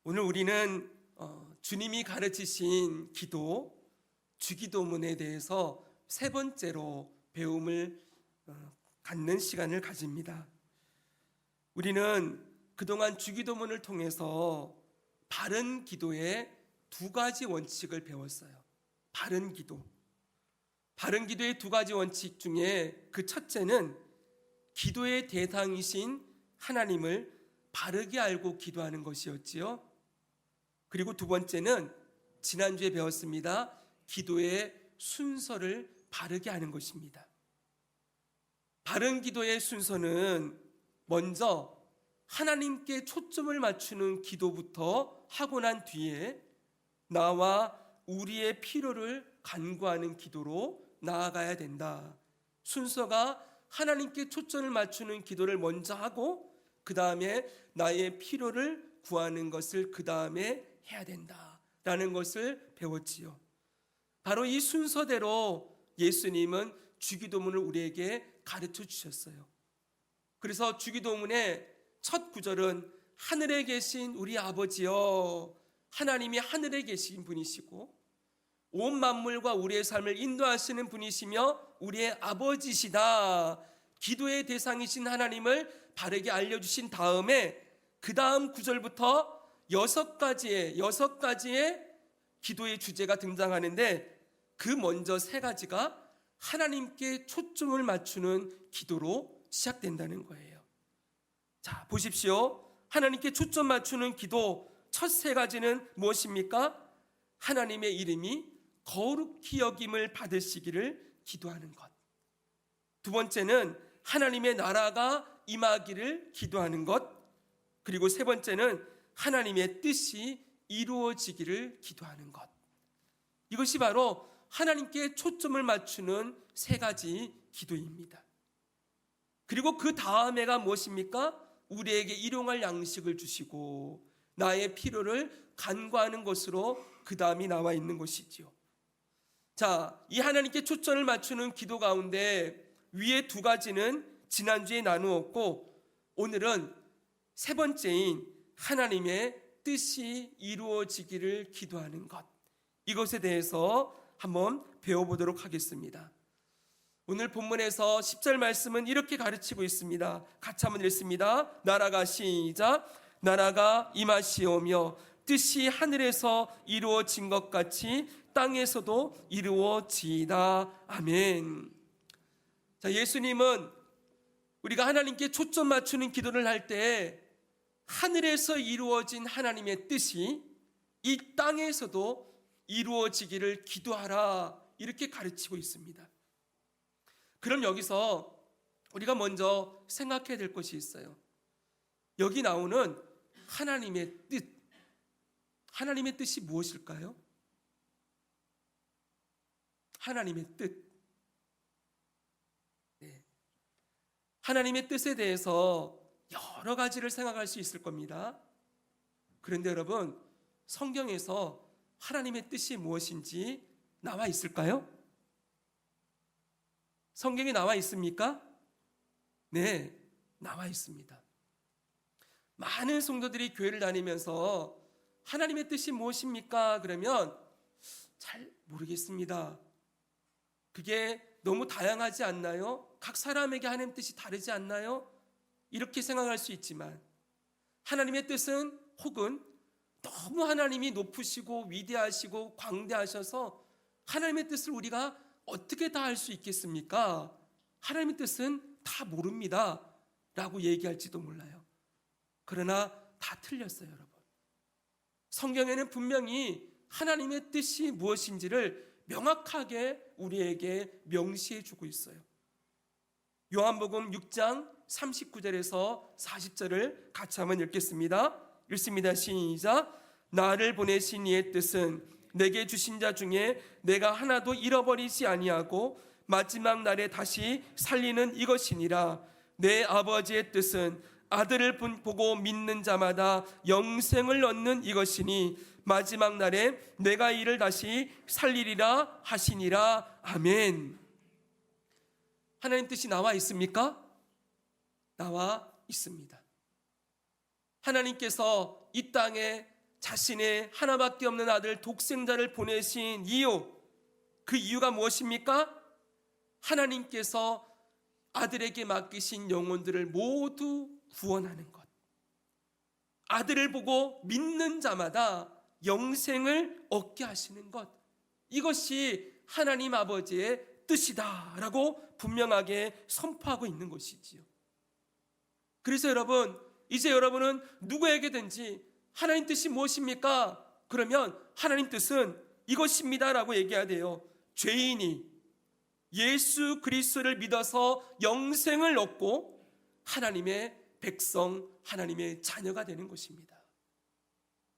오늘 우리는 주님이 가르치신 기도, 주기도문에 대해서 세 번째로 배움을 갖는 시간을 가집니다. 우리는 그동안 주기도문을 통해서 바른 기도의 두 가지 원칙을 배웠어요. 바른 기도의 두 가지 원칙 중에 그 첫째는 기도의 대상이신 하나님을 바르게 알고 기도하는 것이었지요. 그리고 두 번째는 지난주에 배웠습니다. 기도의 순서를 바르게 하는 것입니다. 바른 기도의 순서는 먼저 하나님께 초점을 맞추는 기도부터 하고 난 뒤에 나와 우리의 필요를 간구하는 기도로 나아가야 된다. 순서가 하나님께 초점을 맞추는 기도를 먼저 하고 그 다음에 나의 필요를 구하는 것을 그 다음에 해야 된다라는 것을 배웠지요. 바로 이 순서대로 예수님은 주기도문을 우리에게 가르쳐 주셨어요. 그래서 주기도문의 첫 구절은 하늘에 계신 우리 아버지여, 하나님이 하늘에 계신 분이시고 온 만물과 우리의 삶을 인도하시는 분이시며 우리의 아버지시다. 기도의 대상이신 하나님을 바르게 알려주신 다음에 그 다음 구절부터 여섯 가지의 기도의 주제가 등장하는데 그 먼저 세 가지가 하나님께 초점을 맞추는 기도로 시작된다는 거예요. 자, 보십시오. 하나님께 초점 맞추는 기도 첫 세 가지는 무엇입니까? 하나님의 이름이 거룩히 여김을 받으시기를 기도하는 것. 두 번째는 하나님의 나라가 임하기를 기도하는 것. 그리고 세 번째는 하나님의 뜻이 이루어지기를 기도하는 것. 이것이 바로 하나님께 초점을 맞추는 세 가지 기도입니다. 그리고 그 다음에가 무엇입니까? 우리에게 일용할 양식을 주시고 나의 필요를 간구하는 것으로 그 다음이 나와 있는 것이지요. 자, 이 하나님께 초점을 맞추는 기도 가운데 위에 두 가지는 지난주에 나누었고 오늘은 세 번째인 하나님의 뜻이 이루어지기를 기도하는 것, 이것에 대해서 한번 배워보도록 하겠습니다. 오늘 본문에서 10절 말씀은 이렇게 가르치고 있습니다. 같이 한번 읽습니다. 나라가 시작. 나라가 임하시오며 뜻이 하늘에서 이루어진 것 같이 땅에서도 이루어지이다. 아멘. 자, 예수님은 우리가 하나님께 초점 맞추는 기도를 할 때 하늘에서 이루어진 하나님의 뜻이 이 땅에서도 이루어지기를 기도하라, 이렇게 가르치고 있습니다. 그럼 여기서 우리가 먼저 생각해야 될 것이 있어요. 여기 나오는 하나님의 뜻, 하나님의 뜻이 무엇일까요? 하나님의 뜻. 네. 하나님의 뜻에 대해서 여러 가지를 생각할 수 있을 겁니다. 그런데 여러분, 성경에서 하나님의 뜻이 무엇인지 나와 있을까요? 성경에 나와 있습니까? 네, 나와 있습니다. 많은 성도들이 교회를 다니면서 하나님의 뜻이 무엇입니까? 그러면 잘 모르겠습니다. 그게 너무 다양하지 않나요? 각 사람에게 하나님의 뜻이 다르지 않나요? 이렇게 생각할 수 있지만 하나님의 뜻은 혹은 너무 하나님이 높으시고 위대하시고 광대하셔서 하나님의 뜻을 우리가 어떻게 다 할 수 있겠습니까? 하나님의 뜻은 다 모릅니다 라고 얘기할지도 몰라요. 그러나 다 틀렸어요, 여러분. 성경에는 분명히 하나님의 뜻이 무엇인지를 명확하게 우리에게 명시해 주고 있어요. 요한복음 6장 39절에서 40절을 같이 한번 읽겠습니다. 읽습니다. 시작. 나를 보내신 이의 뜻은 내게 주신 자 중에 내가 하나도 잃어버리지 아니하고 마지막 날에 다시 살리는 이것이니라. 내 아버지의 뜻은 아들을 보고 믿는 자마다 영생을 얻는 이것이니 마지막 날에 내가 이를 다시 살리리라 하시니라. 아멘. 하나님 뜻이 나와 있습니까? 나와 있습니다. 하나님께서 이 땅에 자신의 하나밖에 없는 아들 독생자를 보내신 이유, 그 이유가 무엇입니까? 하나님께서 아들에게 맡기신 영혼들을 모두 구원하는 것. 아들을 보고 믿는 자마다 영생을 얻게 하시는 것. 이것이 하나님 아버지의 뜻이다라고 분명하게 선포하고 있는 것이지요. 그래서 여러분, 이제 여러분은 누구에게든지 하나님 뜻이 무엇입니까? 그러면 하나님 뜻은 이것입니다라고 얘기해야 돼요. 죄인이 예수 그리스도를 믿어서 영생을 얻고 하나님의 백성, 하나님의 자녀가 되는 것입니다.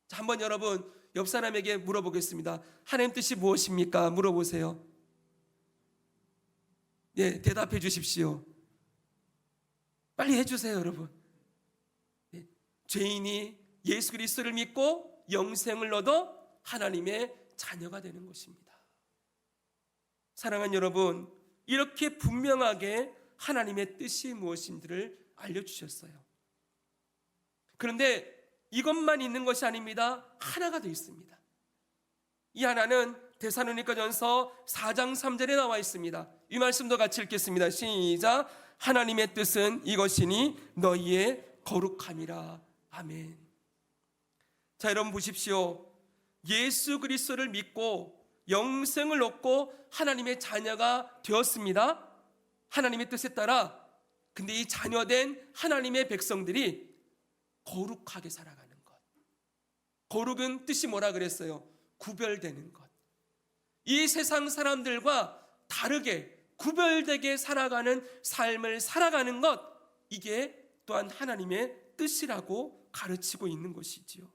자, 한번 여러분 옆 사람에게 물어보겠습니다. 하나님 뜻이 무엇입니까? 물어보세요. 예, 대답해 주십시오. 빨리 해주세요, 여러분. 예, 죄인이 예수 그리스도를 믿고 영생을 얻어 하나님의 자녀가 되는 것입니다. 사랑하는 여러분, 이렇게 분명하게 하나님의 뜻이 무엇인지를 알려주셨어요. 그런데 이것만 있는 것이 아닙니다. 하나가 더 있습니다. 이 하나는 데살로니가전서 4장 3절에 나와 있습니다. 이 말씀도 같이 읽겠습니다. 시작. 하나님의 뜻은 이것이니 너희의 거룩함이라. 아멘. 자, 여러분 보십시오. 예수 그리스도를 믿고 영생을 얻고 하나님의 자녀가 되었습니다. 하나님의 뜻에 따라. 근데 이 자녀된 하나님의 백성들이 거룩하게 살아가는 것. 거룩은 뜻이 뭐라 그랬어요? 구별되는 것. 이 세상 사람들과 다르게 구별되게 살아가는 삶을 살아가는 것, 이게 또한 하나님의 뜻이라고 가르치고 있는 것이지요.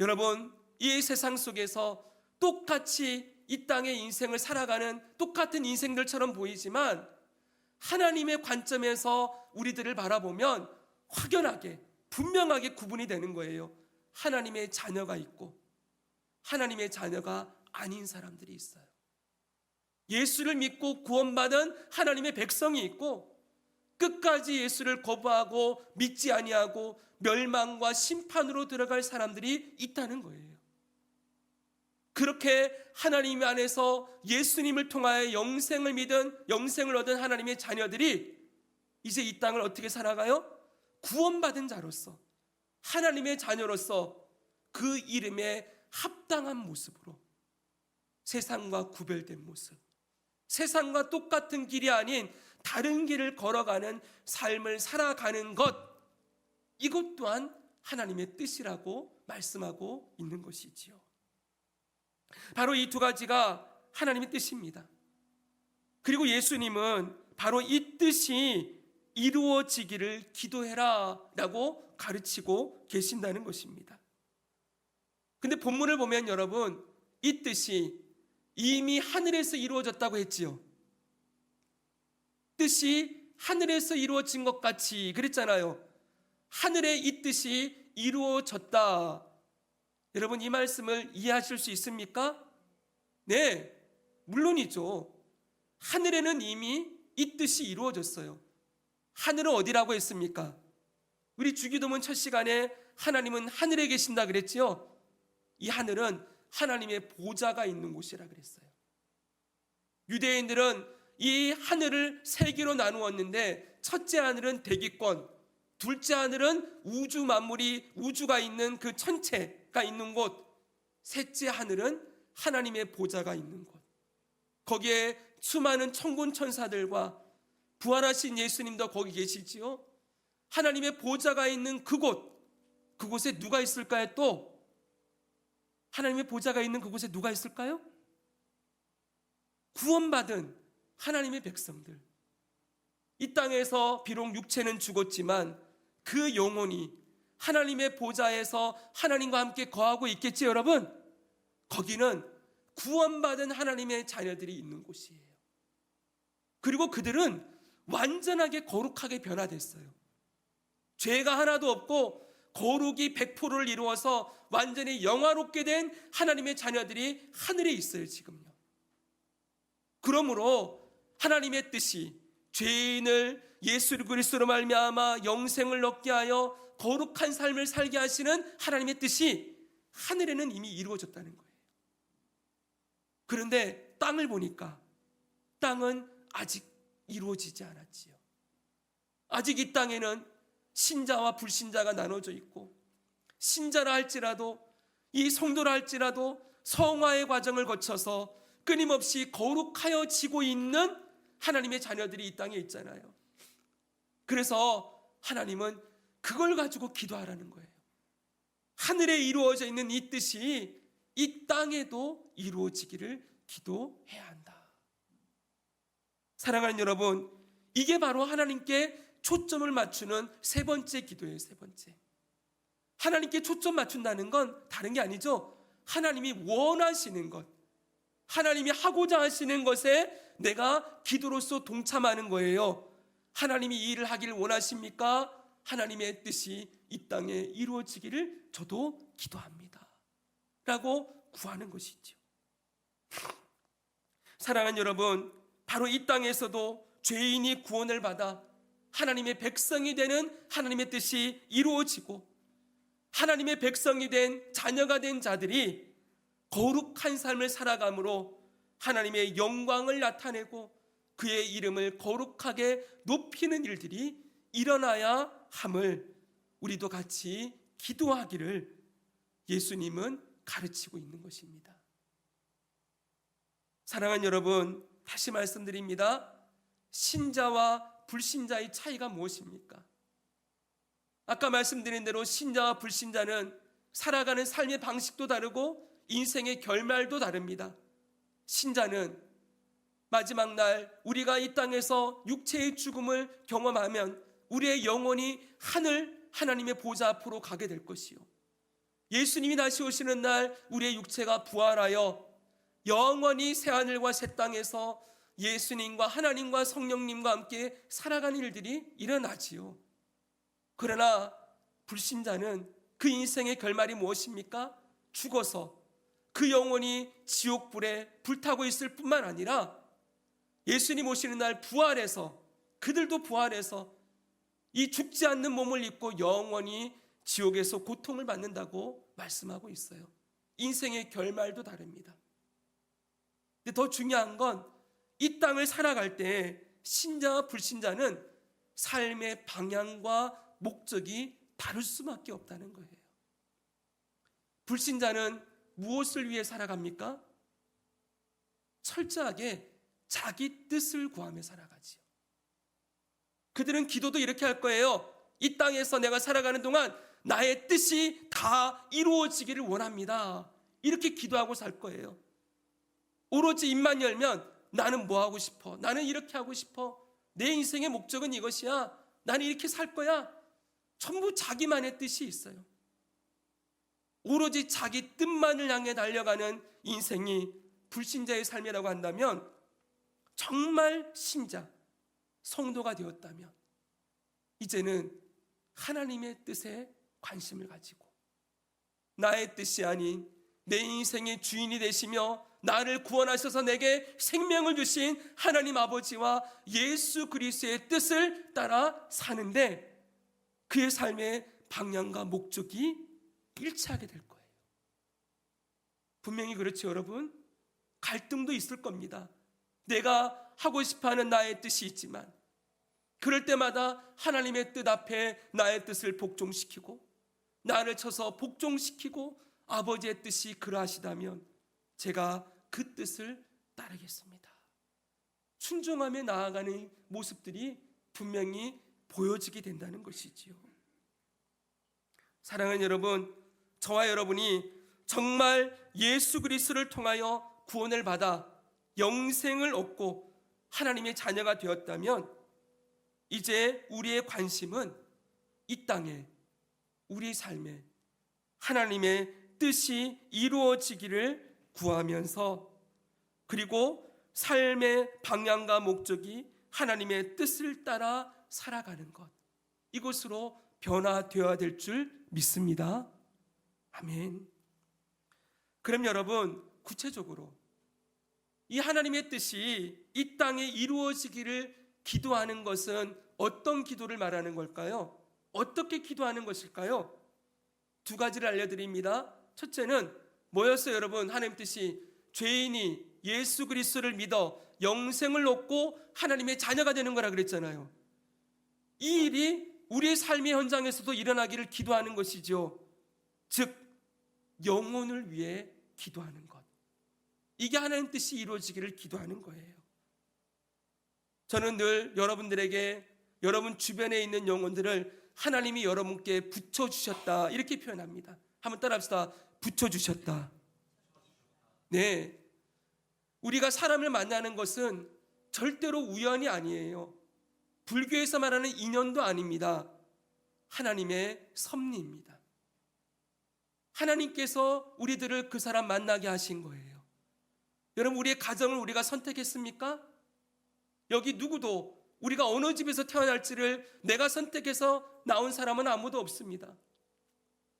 여러분, 이 세상 속에서 똑같이 이 땅의 인생을 살아가는 똑같은 인생들처럼 보이지만 하나님의 관점에서 우리들을 바라보면 확연하게 분명하게 구분이 되는 거예요. 하나님의 자녀가 있고 하나님의 자녀가 아닌 사람들이 있어요. 예수를 믿고 구원받은 하나님의 백성이 있고 끝까지 예수를 거부하고 믿지 아니하고 멸망과 심판으로 들어갈 사람들이 있다는 거예요. 그렇게 하나님 안에서 예수님을 통하여 영생을 믿은, 영생을 얻은 하나님의 자녀들이 이제 이 땅을 어떻게 살아가요? 구원받은 자로서, 하나님의 자녀로서 그 이름에 합당한 모습으로 세상과 구별된 모습, 세상과 똑같은 길이 아닌 다른 길을 걸어가는 삶을 살아가는 것, 이것 또한 하나님의 뜻이라고 말씀하고 있는 것이지요. 바로 이 두 가지가 하나님의 뜻입니다. 그리고 예수님은 바로 이 뜻이 이루어지기를 기도해라 라고 가르치고 계신다는 것입니다. 근데 본문을 보면 여러분, 이 뜻이 이미 하늘에서 이루어졌다고 했지요. 뜻이 하늘에서 이루어진 것 같이 그랬잖아요. 하늘의 이 뜻이 이루어졌다. 여러분, 이 말씀을 이해하실 수 있습니까? 네, 물론이죠. 하늘에는 이미 이 뜻이 이루어졌어요. 하늘은 어디라고 했습니까? 우리 주기도문 첫 시간에 하나님은 하늘에 계신다 그랬지요. 이 하늘은 하나님의 보좌가 있는 곳이라 그랬어요. 유대인들은 이 하늘을 세 개로 나누었는데 첫째 하늘은 대기권, 둘째 하늘은 우주 만물이 우주가 있는 그 천체가 있는 곳, 셋째 하늘은 하나님의 보좌가 있는 곳. 거기에 수많은 천군 천사들과 부활하신 예수님도 거기 계시지요. 하나님의 보좌가 있는 그곳, 그곳에 누가 있을까요? 또 하나님의 보좌가 있는 그곳에 누가 있을까요? 구원받은 하나님의 백성들. 이 땅에서 비록 육체는 죽었지만 그 영혼이 하나님의 보좌에서 하나님과 함께 거하고 있겠지, 여러분? 거기는 구원받은 하나님의 자녀들이 있는 곳이에요. 그리고 그들은 완전하게 거룩하게 변화됐어요. 죄가 하나도 없고 거룩이 100%를 이루어서 완전히 영화롭게 된 하나님의 자녀들이 하늘에 있어요, 지금요. 그러므로 하나님의 뜻이 죄인을 예수 그리스도로 말미암아 영생을 얻게 하여 거룩한 삶을 살게 하시는 하나님의 뜻이 하늘에는 이미 이루어졌다는 거예요. 그런데 땅을 보니까 땅은 아직 이루어지지 않았지요. 아직 이 땅에는 신자와 불신자가 나눠져 있고, 신자라 할지라도, 이 성도라 할지라도 성화의 과정을 거쳐서 끊임없이 거룩하여지고 있는 하나님의 자녀들이 이 땅에 있잖아요. 그래서 하나님은 그걸 가지고 기도하라는 거예요. 하늘에 이루어져 있는 이 뜻이 이 땅에도 이루어지기를 기도해야 한다. 사랑하는 여러분, 이게 바로 하나님께 초점을 맞추는 세 번째 기도예요. 세 번째. 하나님께 초점 맞춘다는 건 다른 게 아니죠. 하나님이 원하시는 것, 하나님이 하고자 하시는 것에 내가 기도로서 동참하는 거예요. 하나님이 이 일을 하기를 원하십니까? 하나님의 뜻이 이 땅에 이루어지기를 저도 기도합니다 라고 구하는 것이죠. 사랑하는 여러분, 바로 이 땅에서도 죄인이 구원을 받아 하나님의 백성이 되는 하나님의 뜻이 이루어지고, 하나님의 백성이 된 자녀가 된 자들이 거룩한 삶을 살아감으로 하나님의 영광을 나타내고 그의 이름을 거룩하게 높이는 일들이 일어나야 함을 우리도 같이 기도하기를 예수님은 가르치고 있는 것입니다. 사랑하는 여러분, 다시 말씀드립니다. 신자와 불신자의 차이가 무엇입니까? 아까 말씀드린 대로 신자와 불신자는 살아가는 삶의 방식도 다르고 인생의 결말도 다릅니다. 신자는 마지막 날 우리가 이 땅에서 육체의 죽음을 경험하면 우리의 영혼이 하나님의 보좌 앞으로 가게 될 것이요, 예수님이 다시 오시는 날 우리의 육체가 부활하여 영원히 새하늘과 새 땅에서 예수님과 하나님과 성령님과 함께 살아가는 일들이 일어나지요. 그러나 불신자는 그 인생의 결말이 무엇입니까? 죽어서 그 영혼이 지옥불에 불타고 있을 뿐만 아니라 예수님 오시는 날 부활해서, 그들도 부활해서 이 죽지 않는 몸을 입고 영원히 지옥에서 고통을 받는다고 말씀하고 있어요. 인생의 결말도 다릅니다. 근데 더 중요한 건 이 땅을 살아갈 때 신자와 불신자는 삶의 방향과 목적이 다를 수밖에 없다는 거예요. 불신자는 무엇을 위해 살아갑니까? 철저하게 자기 뜻을 구하며 살아가지요. 그들은 기도도 이렇게 할 거예요. 이 땅에서 내가 살아가는 동안 나의 뜻이 다 이루어지기를 원합니다. 이렇게 기도하고 살 거예요. 오로지 입만 열면 나는 뭐 하고 싶어? 나는 이렇게 하고 싶어? 내 인생의 목적은 이것이야. 나는 이렇게 살 거야. 전부 자기만의 뜻이 있어요. 오로지 자기 뜻만을 향해 달려가는 인생이 불신자의 삶이라고 한다면, 정말 신자, 성도가 되었다면 이제는 하나님의 뜻에 관심을 가지고 나의 뜻이 아닌 내 인생의 주인이 되시며 나를 구원하셔서 내게 생명을 주신 하나님 아버지와 예수 그리스도의 뜻을 따라 사는데 그의 삶의 방향과 목적이 일치하게 될 거예요. 분명히 그렇죠, 여러분. 갈등도 있을 겁니다. 내가 하고 싶어하는 나의 뜻이 있지만 그럴 때마다 하나님의 뜻 앞에 나의 뜻을 복종시키고 나를 쳐서 복종시키고 아버지의 뜻이 그러하시다면 제가 그 뜻을 따르겠습니다. 순종하며 나아가는 모습들이 분명히 보여지게 된다는 것이지요. 사랑하는 여러분, 저와 여러분이 정말 예수 그리스도를 통하여 구원을 받아 영생을 얻고 하나님의 자녀가 되었다면 이제 우리의 관심은 이 땅에, 우리 삶에 하나님의 뜻이 이루어지기를 구하면서, 그리고 삶의 방향과 목적이 하나님의 뜻을 따라 살아가는 것, 이것으로 변화되어야 될 줄 믿습니다. 아멘. 그럼 여러분, 구체적으로 이 하나님의 뜻이 이 땅에 이루어지기를 기도하는 것은 어떤 기도를 말하는 걸까요? 어떻게 기도하는 것일까요? 두 가지를 알려드립니다. 첫째는 뭐였어요, 여러분? 하나님 뜻이 죄인이 예수 그리스도를 믿어 영생을 얻고 하나님의 자녀가 되는 거라 그랬잖아요. 이 일이 우리의 삶의 현장에서도 일어나기를 기도하는 것이죠. 즉 영혼을 위해 기도하는 것. 이게 하나님 뜻이 이루어지기를 기도하는 거예요. 저는 늘 여러분들에게 여러분 주변에 있는 영혼들을 하나님이 여러분께 붙여주셨다 이렇게 표현합니다. 한번 따라합시다. 붙여주셨다. 네, 우리가 사람을 만나는 것은 절대로 우연이 아니에요. 불교에서 말하는 인연도 아닙니다. 하나님의 섭리입니다. 하나님께서 우리들을 그 사람 만나게 하신 거예요. 여러분, 우리의 가정을 우리가 선택했습니까? 여기 누구도 우리가 어느 집에서 태어날지를 내가 선택해서 나온 사람은 아무도 없습니다.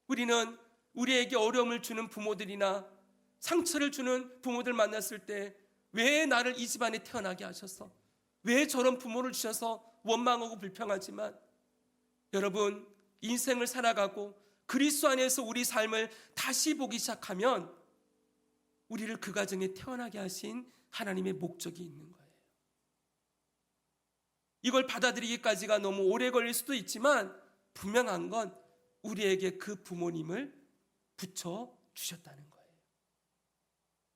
우리는 우리에게 어려움을 주는 부모들이나 상처를 주는 부모들 만났을 때 왜 나를 이 집안에 태어나게 하셔서, 왜 저런 부모를 주셔서 원망하고 불평하지만, 여러분 인생을 살아가고 그리스도 안에서 우리 삶을 다시 보기 시작하면 우리를 그 가정에 태어나게 하신 하나님의 목적이 있는 거예요. 이걸 받아들이기까지가 너무 오래 걸릴 수도 있지만 분명한 건 우리에게 그 부모님을 붙여주셨다는 거예요.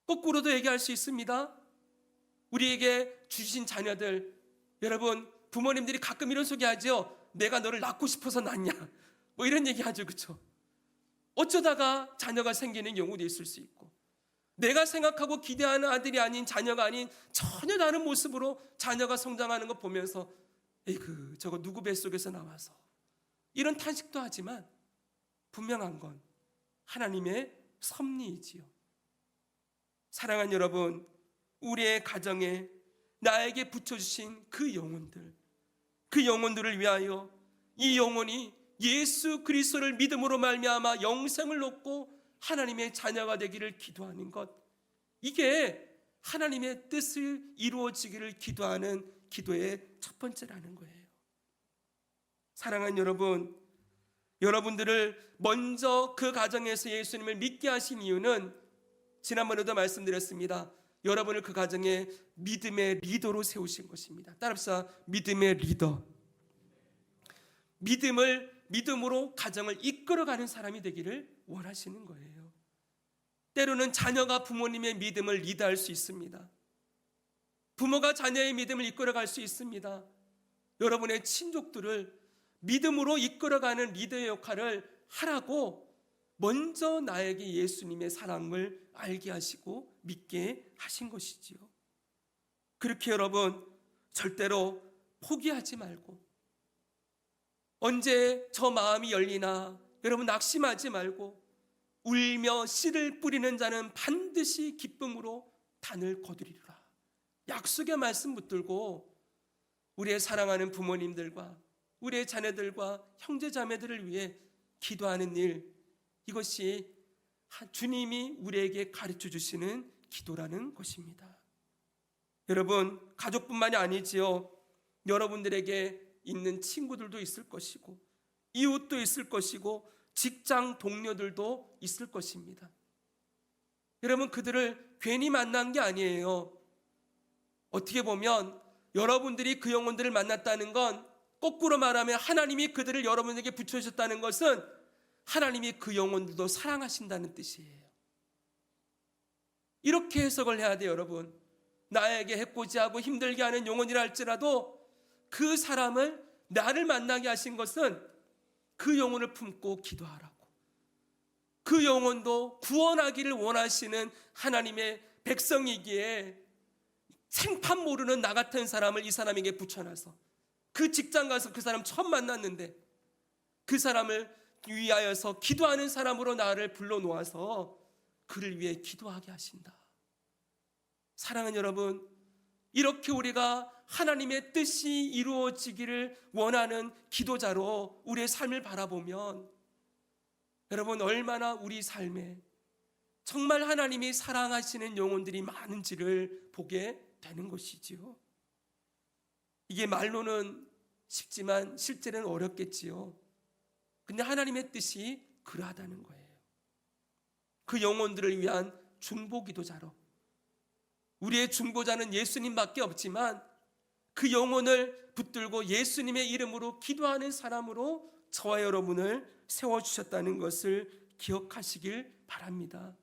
거꾸로도 얘기할 수 있습니다. 우리에게 주신 자녀들, 여러분 부모님들이 가끔 이런 소리하죠. 내가 너를 낳고 싶어서 낳냐, 뭐 이런 얘기하죠. 그렇죠? 어쩌다가 자녀가 생기는 경우도 있을 수 있고, 내가 생각하고 기대하는 아들이 아닌, 자녀가 아닌 전혀 다른 모습으로 자녀가 성장하는 거 보면서 에이그 저거 누구 뱃속에서 나와서, 이런 탄식도 하지만 분명한 건 하나님의 섭리이지요. 사랑하는 여러분, 우리의 가정에 나에게 붙여주신 그 영혼들을 위하여 이 영혼이 예수 그리스도를 믿음으로 말미암아 영생을 얻고 하나님의 자녀가 되기를 기도하는 것, 이게 하나님의 뜻을 이루어지기를 기도하는 기도의 첫 번째라는 거예요. 사랑하는 여러분, 여러분들을 먼저 그 가정에서 예수님을 믿게 하신 이유는 지난번에도 말씀드렸습니다. 여러분을 그 가정에 믿음의 리더로 세우신 것입니다. 따라합시다. 믿음의 리더. 믿음으로 가정을 이끌어가는 사람이 되기를 원하시는 거예요. 때로는 자녀가 부모님의 믿음을 리드할 수 있습니다. 부모가 자녀의 믿음을 이끌어갈 수 있습니다. 여러분의 친족들을 믿음으로 이끌어가는 리더의 역할을 하라고 먼저 나에게 예수님의 사랑을 알게 하시고 믿게 하신 것이지요. 그렇게 여러분 절대로 포기하지 말고, 언제 저 마음이 열리나 여러분 낙심하지 말고, 울며 씨를 뿌리는 자는 반드시 기쁨으로 단을 거두리라. 약속의 말씀 붙들고 우리의 사랑하는 부모님들과 우리의 자녀들과 형제자매들을 위해 기도하는 일, 이것이 주님이 우리에게 가르쳐 주시는 기도라는 것입니다. 여러분, 가족뿐만이 아니지요. 여러분들에게 있는 친구들도 있을 것이고, 이웃도 있을 것이고, 직장 동료들도 있을 것입니다. 여러분, 그들을 괜히 만난 게 아니에요. 어떻게 보면 여러분들이 그 영혼들을 만났다는 건, 거꾸로 말하면 하나님이 그들을 여러분에게 붙여주셨다는 것은 하나님이 그 영혼들도 사랑하신다는 뜻이에요. 이렇게 해석을 해야 돼요. 여러분, 나에게 해코지하고 힘들게 하는 영혼이라 할지라도 그 사람을, 나를 만나게 하신 것은 그 영혼을 품고 기도하라고, 그 영혼도 구원하기를 원하시는 하나님의 백성이기에 생판 모르는 나 같은 사람을 이 사람에게 붙여놔서, 그 직장 가서 그 사람 처음 만났는데 그 사람을 위하여서 기도하는 사람으로 나를 불러놓아서 그를 위해 기도하게 하신다. 사랑하는 여러분, 이렇게 우리가 하나님의 뜻이 이루어지기를 원하는 기도자로 우리의 삶을 바라보면, 여러분 얼마나 우리 삶에 정말 하나님이 사랑하시는 영혼들이 많은지를 보게 되는 것이지요. 이게 말로는 쉽지만 실제는 어렵겠지요. 근데 하나님의 뜻이 그러하다는 거예요. 그 영혼들을 위한 중보기도자로, 우리의 중보자는 예수님밖에 없지만 그 영혼을 붙들고 예수님의 이름으로 기도하는 사람으로 저와 여러분을 세워주셨다는 것을 기억하시길 바랍니다.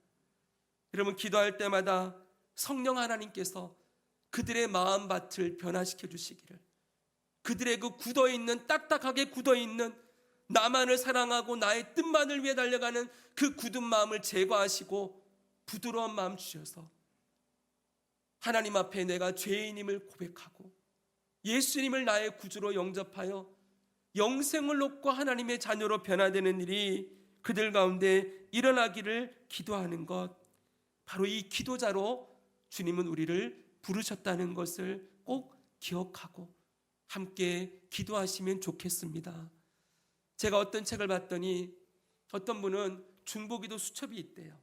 여러분, 기도할 때마다 성령 하나님께서 그들의 마음밭을 변화시켜 주시기를, 그들의 그 굳어있는, 딱딱하게 굳어있는 나만을 사랑하고 나의 뜻만을 위해 달려가는 그 굳은 마음을 제거하시고 부드러운 마음 주셔서 하나님 앞에 내가 죄인임을 고백하고 예수님을 나의 구주로 영접하여 영생을 얻고 하나님의 자녀로 변화되는 일이 그들 가운데 일어나기를 기도하는 것, 바로 이 기도자로 주님은 우리를 부르셨다는 것을 꼭 기억하고 함께 기도하시면 좋겠습니다. 제가 어떤 책을 봤더니 어떤 분은 중보기도 수첩이 있대요.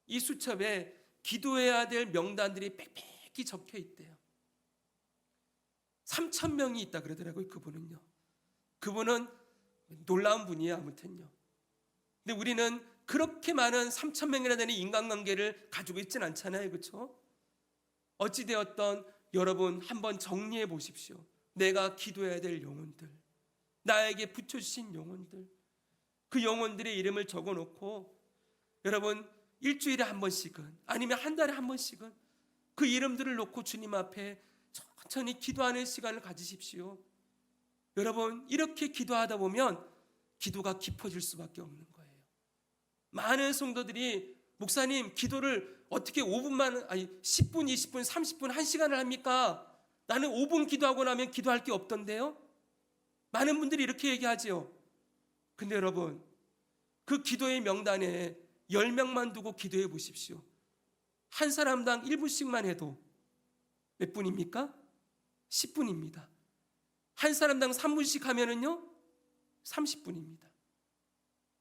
이 수첩에 기도해야 될 명단들이 빽빽히 적혀 있대요. 3,000명이 있다 그러더라고요. 그분은요. 그분은 놀라운 분이에요. 아무튼요. 근데 우리는 그렇게 많은 3,000명이나 되는 인간관계를 가지고 있진 않잖아요. 그렇죠? 어찌되었던 여러분 한번 정리해 보십시오. 내가 기도해야 될 영혼들, 나에게 붙여주신 영혼들, 그 영혼들의 이름을 적어놓고 여러분 일주일에 한 번씩은, 아니면 한 달에 한 번씩은 그 이름들을 놓고 주님 앞에 천천히 기도하는 시간을 가지십시오. 여러분, 이렇게 기도하다 보면 기도가 깊어질 수밖에 없는 거예요. 많은 성도들이 목사님, 기도를 어떻게 5분만, 아니 10분, 20분, 30분, 1시간을 합니까? 나는 5분 기도하고 나면 기도할 게 없던데요? 많은 분들이 이렇게 얘기하지요. 근데 여러분, 그 기도의 명단에 10명만 두고 기도해 보십시오. 한 사람당 1분씩만 해도 몇 분입니까? 10분입니다. 한 사람당 3분씩 하면은요 30분입니다.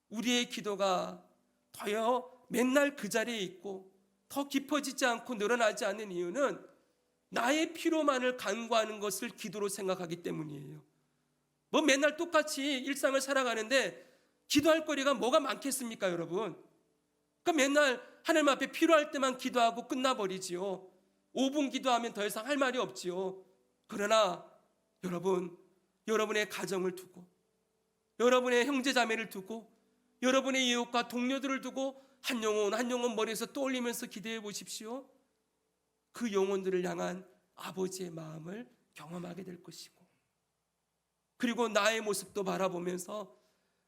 우리의 기도가 더여 맨날 그 자리에 있고 더 깊어지지 않고 늘어나지 않는 이유는 나의 피로만을 간구하는 것을 기도로 생각하기 때문이에요. 뭐 맨날 똑같이 일상을 살아가는데 기도할 거리가 뭐가 많겠습니까, 여러분? 그러니까 맨날 하나님 앞에 필요할 때만 기도하고 끝나버리지요. 5분 기도하면 더 이상 할 말이 없지요. 그러나 여러분, 여러분의 가정을 두고, 여러분의 형제자매를 두고, 여러분의 이웃과 동료들을 두고 한 영혼 한 영혼 머리에서 떠올리면서 기도해 보십시오. 그 영혼들을 향한 아버지의 마음을 경험하게 될 것이고, 그리고 나의 모습도 바라보면서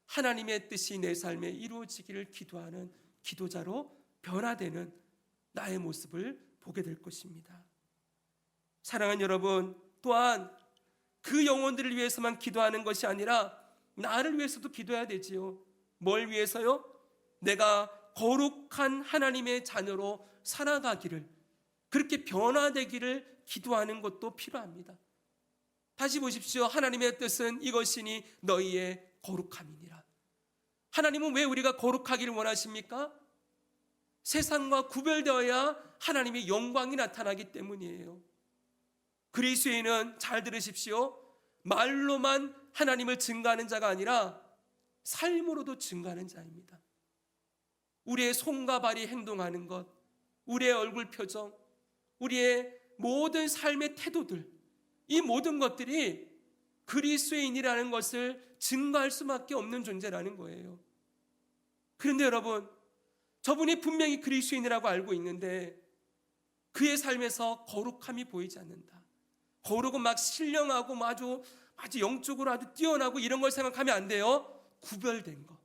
하나님의 뜻이 내 삶에 이루어지기를 기도하는 기도자로 변화되는 나의 모습을 보게 될 것입니다. 사랑하는 여러분, 또한 그 영혼들을 위해서만 기도하는 것이 아니라 나를 위해서도 기도해야 되지요. 뭘 위해서요? 내가 거룩한 하나님의 자녀로 살아가기를, 그렇게 변화되기를 기도하는 것도 필요합니다. 다시 보십시오. 하나님의 뜻은 이것이니 너희의 거룩함이니라. 하나님은 왜 우리가 거룩하기를 원하십니까? 세상과 구별되어야 하나님의 영광이 나타나기 때문이에요. 그리스도인은, 잘 들으십시오, 말로만 하나님을 증거하는 자가 아니라 삶으로도 증거하는 자입니다. 우리의 손과 발이 행동하는 것, 우리의 얼굴 표정, 우리의 모든 삶의 태도들, 이 모든 것들이 그리스도인이라는 것을 증거할 수밖에 없는 존재라는 거예요. 그런데 여러분, 저분이 분명히 그리스도인이라고 알고 있는데 그의 삶에서 거룩함이 보이지 않는다. 거룩은 막 신령하고 아주 영적으로 아주 뛰어나고 이런 걸 생각하면 안 돼요. 구별된 것.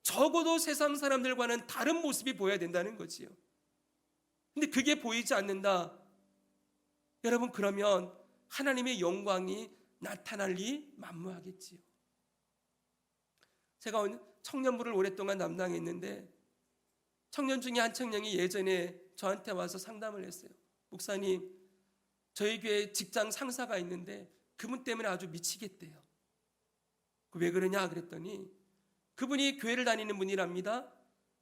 적어도 세상 사람들과는 다른 모습이 보여야 된다는 거지요. 근데 그게 보이지 않는다. 여러분, 그러면 하나님의 영광이 나타날 리 만무하겠지요. 제가 청년부를 오랫동안 담당했는데 청년 중에 한 청년이 예전에 저한테 와서 상담을 했어요. 목사님, 저희 교회 직장 상사가 있는데 그분 때문에 아주 미치겠대요. 왜 그러냐 그랬더니 그분이 교회를 다니는 분이랍니다.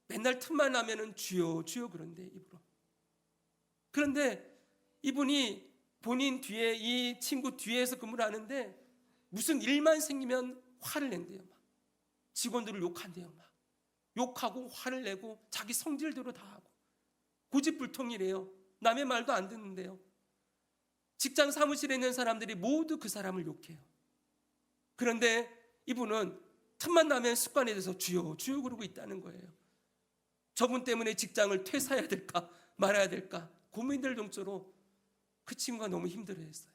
맨날 틈만 나면은 주여 주여 그런데 입으로. 그런데 이분이 본인 뒤에, 이 친구 뒤에서 근무를 하는데 무슨 일만 생기면 화를 낸대요. 막 직원들을 욕한대요. 막 욕하고 화를 내고 자기 성질대로 다 하고 고집불통이래요. 남의 말도 안 듣는데요. 직장 사무실에 있는 사람들이 모두 그 사람을 욕해요. 그런데 이분은 틈만 나면 습관에 대해서 주여 주여 그러고 있다는 거예요. 저분 때문에 직장을 퇴사해야 될까 말아야 될까 고민될 정도로 그 친구가 너무 힘들어했어요.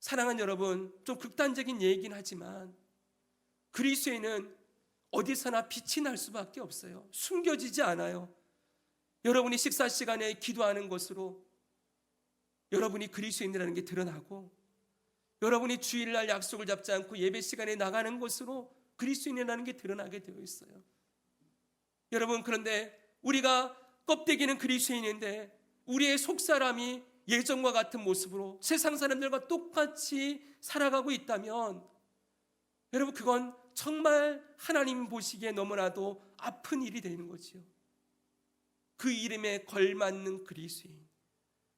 사랑하는 여러분, 좀 극단적인 얘기긴 하지만 그리스도인은 어디서나 빛이 날 수밖에 없어요. 숨겨지지 않아요. 여러분이 식사 시간에 기도하는 것으로 여러분이 그리스도인이라는 게 드러나고, 여러분이 주일날 약속을 잡지 않고 예배 시간에 나가는 것으로 그리스도인이라는 게 드러나게 되어 있어요. 여러분, 그런데 우리가 껍데기는 그리스도인인데 우리의 속사람이 예전과 같은 모습으로 세상 사람들과 똑같이 살아가고 있다면 여러분, 그건 정말 하나님 보시기에 너무나도 아픈 일이 되는 거지요. 그 이름에 걸맞는 그리스도인,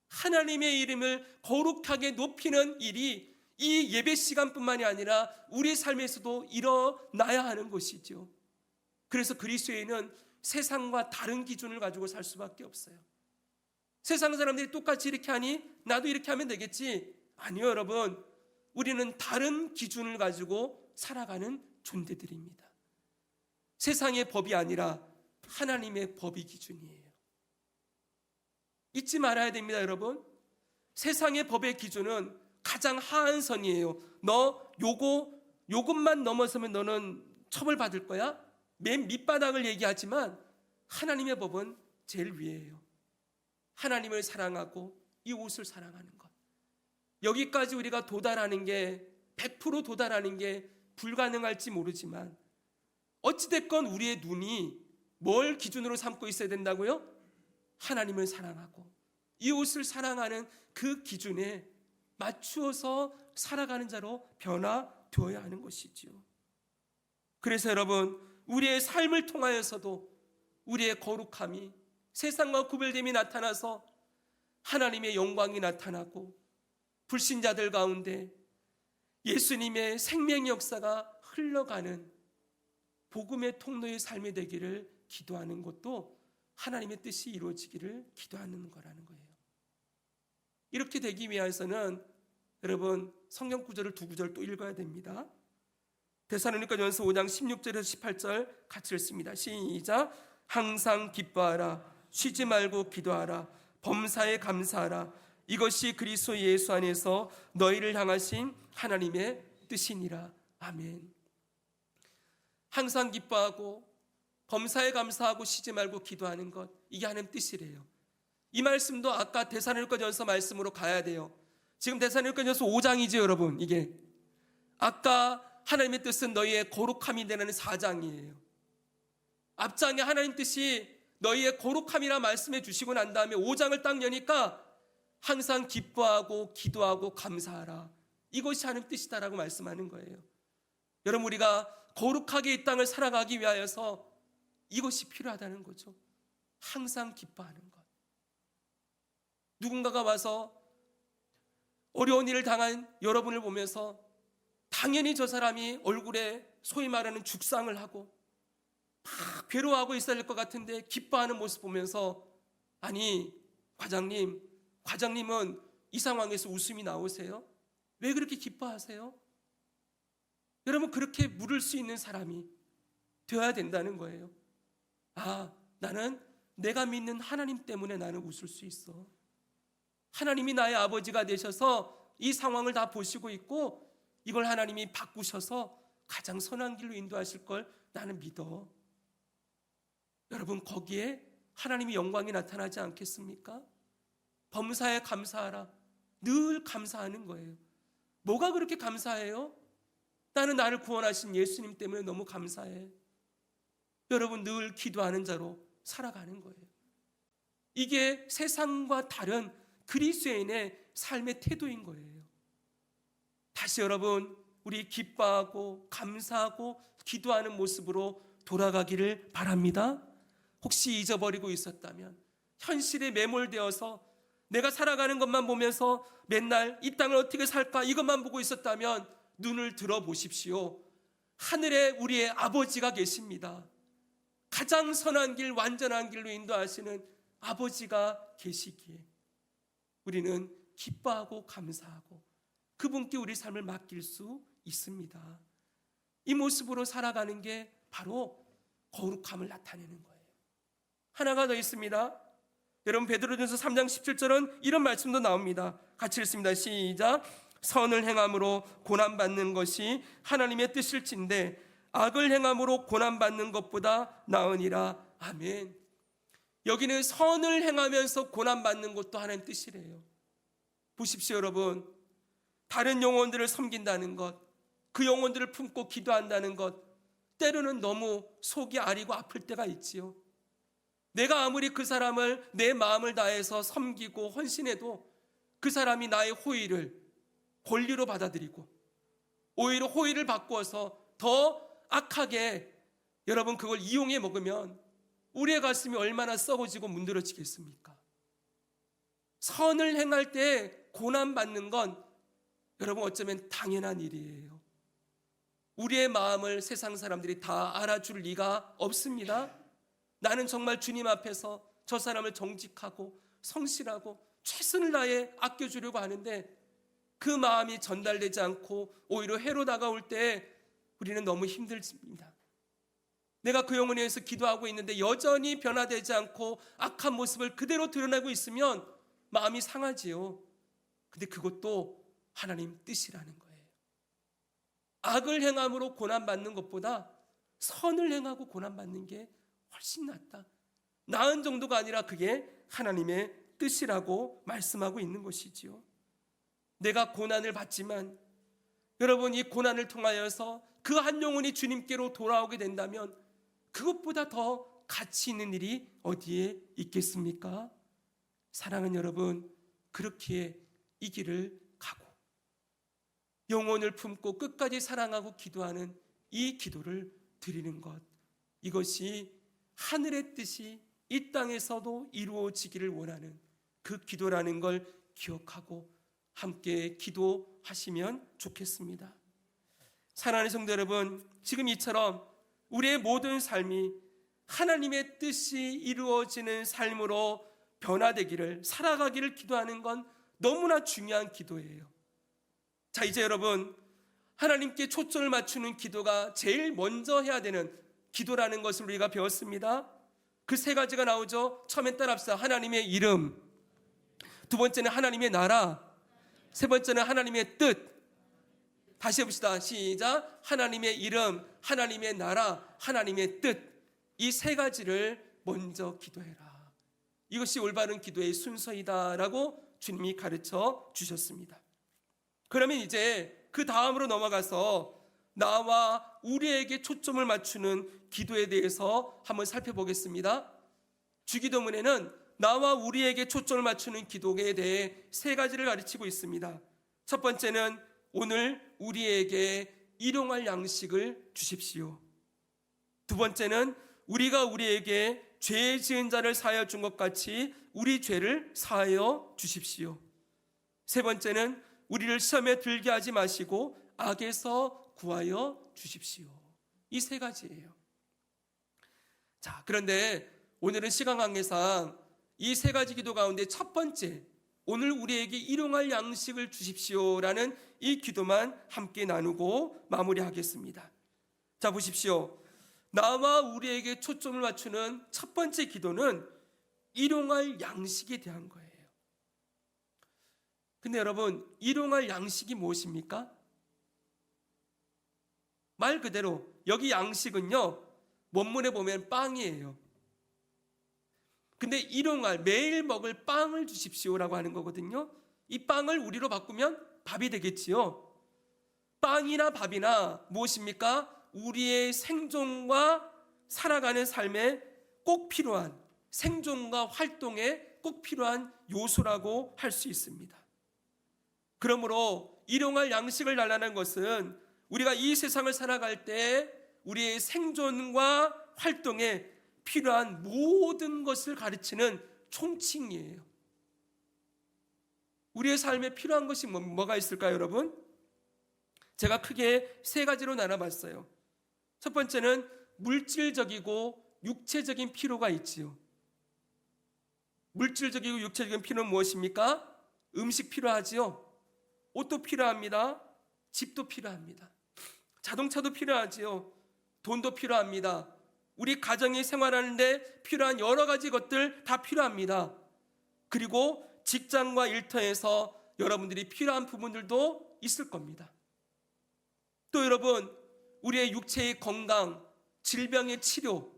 하나님의 이름을 거룩하게 높이는 일이 이 예배 시간뿐만이 아니라 우리 삶에서도 일어나야 하는 것이죠. 그래서 그리스도인은 세상과 다른 기준을 가지고 살 수밖에 없어요. 세상 사람들이 똑같이 이렇게 하니 나도 이렇게 하면 되겠지. 아니요, 여러분. 우리는 다른 기준을 가지고 살아가는 존재들입니다. 세상의 법이 아니라 하나님의 법이 기준이에요. 잊지 말아야 됩니다, 여러분. 세상의 법의 기준은 가장 하한 선이에요. 너 요것만 넘어서면 너는 처벌받을 거야? 맨 밑바닥을 얘기하지만 하나님의 법은 제일 위에요. 하나님을 사랑하고 이웃을 사랑하는 것. 여기까지 우리가 도달하는 게 100% 도달하는 게 불가능할지 모르지만 어찌됐건 우리의 눈이 뭘 기준으로 삼고 있어야 된다고요? 하나님을 사랑하고 이웃을 사랑하는 그 기준에 맞추어서 살아가는 자로 변화되어야 하는 것이지요. 그래서 여러분, 우리의 삶을 통하여서도 우리의 거룩함이 세상과 구별됨이 나타나서 하나님의 영광이 나타나고 불신자들 가운데 예수님의 생명 역사가 흘러가는 복음의 통로의 삶이 되기를 기도하는 것도 하나님의 뜻이 이루어지기를 기도하는 거라는 거예요. 이렇게 되기 위해서는 여러분, 성경 구절을 두 구절 또 읽어야 됩니다. 데살로니가전서 5장 16절에서 18절 같이 읽습니다. 시작. 항상 기뻐하라, 쉬지 말고 기도하라, 범사에 감사하라. 이것이 그리스도 예수 안에서 너희를 향하신 하나님의 뜻이니라. 아멘. 항상 기뻐하고 범사에 감사하고 쉬지 말고 기도하는 것, 이게 하나님 뜻이래요. 이 말씀도 아까 데살로니가전서 말씀으로 가야 돼요. 지금 데살로니가전서 5장이죠, 여러분. 이게 아까 하나님의 뜻은 너희의 거룩함이 되는 4장이에요. 앞장에 하나님 뜻이 너희의 거룩함이라 말씀해 주시고 난 다음에 5장을 딱 여니까 항상 기뻐하고 기도하고 감사하라. 이것이 하나님 뜻이다라고 말씀하는 거예요. 여러분, 우리가 거룩하게 이 땅을 살아가기 위하여서 이것이 필요하다는 거죠. 항상 기뻐하는 것. 누군가가 와서 어려운 일을 당한 여러분을 보면서 당연히 저 사람이 얼굴에 소위 말하는 죽상을 하고 막 괴로워하고 있어야 될 것 같은데 기뻐하는 모습 보면서, 아니 과장님은 이 상황에서 웃음이 나오세요? 왜 그렇게 기뻐하세요? 여러분, 그렇게 물을 수 있는 사람이 되어야 된다는 거예요. 아, 나는 내가 믿는 하나님 때문에 나는 웃을 수 있어. 하나님이 나의 아버지가 되셔서 이 상황을 다 보시고 있고 이걸 하나님이 바꾸셔서 가장 선한 길로 인도하실 걸 나는 믿어. 여러분, 거기에 하나님의 영광이 나타나지 않겠습니까? 범사에 감사하라. 늘 감사하는 거예요. 뭐가 그렇게 감사해요? 나는 나를 구원하신 예수님 때문에 너무 감사해. 여러분, 늘 기도하는 자로 살아가는 거예요. 이게 세상과 다른 그리스도인의 삶의 태도인 거예요. 다시 여러분, 우리 기뻐하고 감사하고 기도하는 모습으로 돌아가기를 바랍니다. 혹시 잊어버리고 있었다면, 현실에 매몰되어서 내가 살아가는 것만 보면서 맨날 이 땅을 어떻게 살까 이것만 보고 있었다면 눈을 들어보십시오. 하늘에 우리의 아버지가 계십니다. 가장 선한 길, 완전한 길로 인도하시는 아버지가 계시기에 우리는 기뻐하고 감사하고 그분께 우리 삶을 맡길 수 있습니다. 이 모습으로 살아가는 게 바로 거룩함을 나타내는 거예요. 하나가 더 있습니다. 여러분, 베드로전서 3장 17절은 이런 말씀도 나옵니다. 같이 읽습니다. 시작. 선을 행함으로 고난받는 것이 하나님의 뜻일진데 악을 행함으로 고난받는 것보다 나으니라. 아멘. 여기는 선을 행하면서 고난받는 것도 하나님 뜻이래요. 보십시오, 여러분. 다른 영혼들을 섬긴다는 것, 그 영혼들을 품고 기도한다는 것, 때로는 너무 속이 아리고 아플 때가 있지요. 내가 아무리 그 사람을 내 마음을 다해서 섬기고 헌신해도 그 사람이 나의 호의를 권리로 받아들이고 오히려 호의를 바꾸어서 더 악하게 여러분 그걸 이용해 먹으면 우리의 가슴이 얼마나 썩어지고 문드러지겠습니까? 선을 행할 때 고난받는 건 여러분 어쩌면 당연한 일이에요. 우리의 마음을 세상 사람들이 다 알아줄 리가 없습니다. 나는 정말 주님 앞에서 저 사람을 정직하고 성실하고 최선을 다해 아껴주려고 하는데 그 마음이 전달되지 않고 오히려 해로 다가올 때 우리는 너무 힘들습니다. 내가 그 영혼에 의해서 기도하고 있는데 여전히 변화되지 않고 악한 모습을 그대로 드러내고 있으면 마음이 상하지요. 근데 그것도 하나님 뜻이라는 거예요. 악을 행함으로 고난받는 것보다 선을 행하고 고난받는 게 훨씬 낫다. 나은 정도가 아니라 그게 하나님의 뜻이라고 말씀하고 있는 것이지요. 내가 고난을 받지만 여러분 이 고난을 통하여서 그 한 영혼이 주님께로 돌아오게 된다면 그것보다 더 가치 있는 일이 어디에 있겠습니까? 사랑하는 여러분, 그렇기에 이 길을 가고 영혼을 품고 끝까지 사랑하고 기도하는 이 기도를 드리는 것, 이것이 하늘의 뜻이 이 땅에서도 이루어지기를 원하는 그 기도라는 걸 기억하고 함께 기도하시면 좋겠습니다. 사랑하는 성도 여러분, 지금 이처럼 우리의 모든 삶이 하나님의 뜻이 이루어지는 삶으로 변화되기를, 살아가기를 기도하는 건 너무나 중요한 기도예요. 자, 이제 여러분, 하나님께 초점을 맞추는 기도가 제일 먼저 해야 되는 기도라는 것을 우리가 배웠습니다. 그 세 가지가 나오죠. 처음엔 따라합시다. 하나님의 이름, 두 번째는 하나님의 나라, 세 번째는 하나님의 뜻. 다시 해봅시다. 시작. 하나님의 이름, 하나님의 나라, 하나님의 뜻. 이 세 가지를 먼저 기도해라. 이것이 올바른 기도의 순서이다라고 주님이 가르쳐 주셨습니다. 그러면 이제 그 다음으로 넘어가서 나와 우리에게 초점을 맞추는 기도에 대해서 한번 살펴보겠습니다. 주기도문에는 나와 우리에게 초점을 맞추는 기도에 대해 세 가지를 가르치고 있습니다. 첫 번째는 오늘 우리에게 일용할 양식을 주십시오. 두 번째는 우리가 우리에게 죄 지은 자를 사하여 준 것 같이 우리 죄를 사하여 주십시오. 세 번째는 우리를 시험에 들게 하지 마시고 악에서 구하여 주십시오. 이 세 가지예요. 자, 그런데 오늘은 시간 관계상 이 세 가지 기도 가운데 첫 번째, 오늘 우리에게 일용할 양식을 주십시오라는 이 기도만 함께 나누고 마무리하겠습니다. 자, 보십시오. 나와 우리에게 초점을 맞추는 첫 번째 기도는 일용할 양식에 대한 거예요. 근데 여러분, 일용할 양식이 무엇입니까? 말 그대로 여기 양식은요, 원문에 보면 빵이에요. 근데 일용할, 매일 먹을 빵을 주십시오라고 하는 거거든요. 이 빵을 우리로 바꾸면 밥이 되겠지요. 빵이나 밥이나 무엇입니까? 우리의 생존과 살아가는 삶에 꼭 필요한, 생존과 활동에 꼭 필요한 요소라고 할 수 있습니다. 그러므로 일용할 양식을 달라는 것은 우리가 이 세상을 살아갈 때 우리의 생존과 활동에 필요한 모든 것을 가르치는 총칭이에요. 우리의 삶에 필요한 것이 뭐가 있을까요, 여러분? 제가 크게 세 가지로 나눠봤어요. 첫 번째는 물질적이고 육체적인 필요가 있지요. 물질적이고 육체적인 필요는 무엇입니까? 음식 필요하지요. 옷도 필요합니다. 집도 필요합니다. 자동차도 필요하지요. 돈도 필요합니다. 우리 가정이 생활하는데 필요한 여러 가지 것들 다 필요합니다. 그리고 직장과 일터에서 여러분들이 필요한 부분들도 있을 겁니다. 또 여러분, 우리의 육체의 건강, 질병의 치료,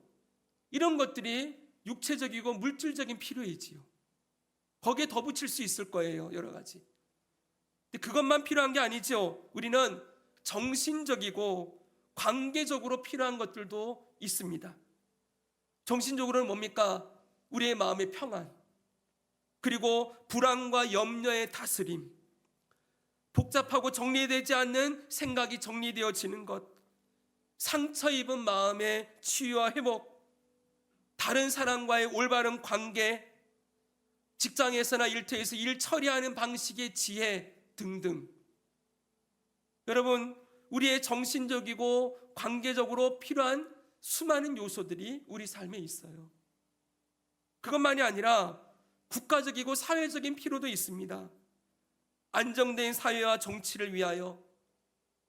이런 것들이 육체적이고 물질적인 필요이지요. 거기에 더 붙일 수 있을 거예요, 여러 가지. 근데 그것만 필요한 게 아니죠. 우리는 정신적이고 관계적으로 필요한 것들도 있습니다. 정신적으로는 뭡니까? 우리의 마음의 평안, 그리고 불안과 염려의 다스림, 복잡하고 정리되지 않는 생각이 정리되어지는 것, 상처 입은 마음의 치유와 회복, 다른 사람과의 올바른 관계, 직장에서나 일터에서 일 처리하는 방식의 지혜 등등. 여러분, 우리의 정신적이고 관계적으로 필요한 수많은 요소들이 우리 삶에 있어요. 그것만이 아니라 국가적이고 사회적인 필요도 있습니다. 안정된 사회와 정치를 위하여,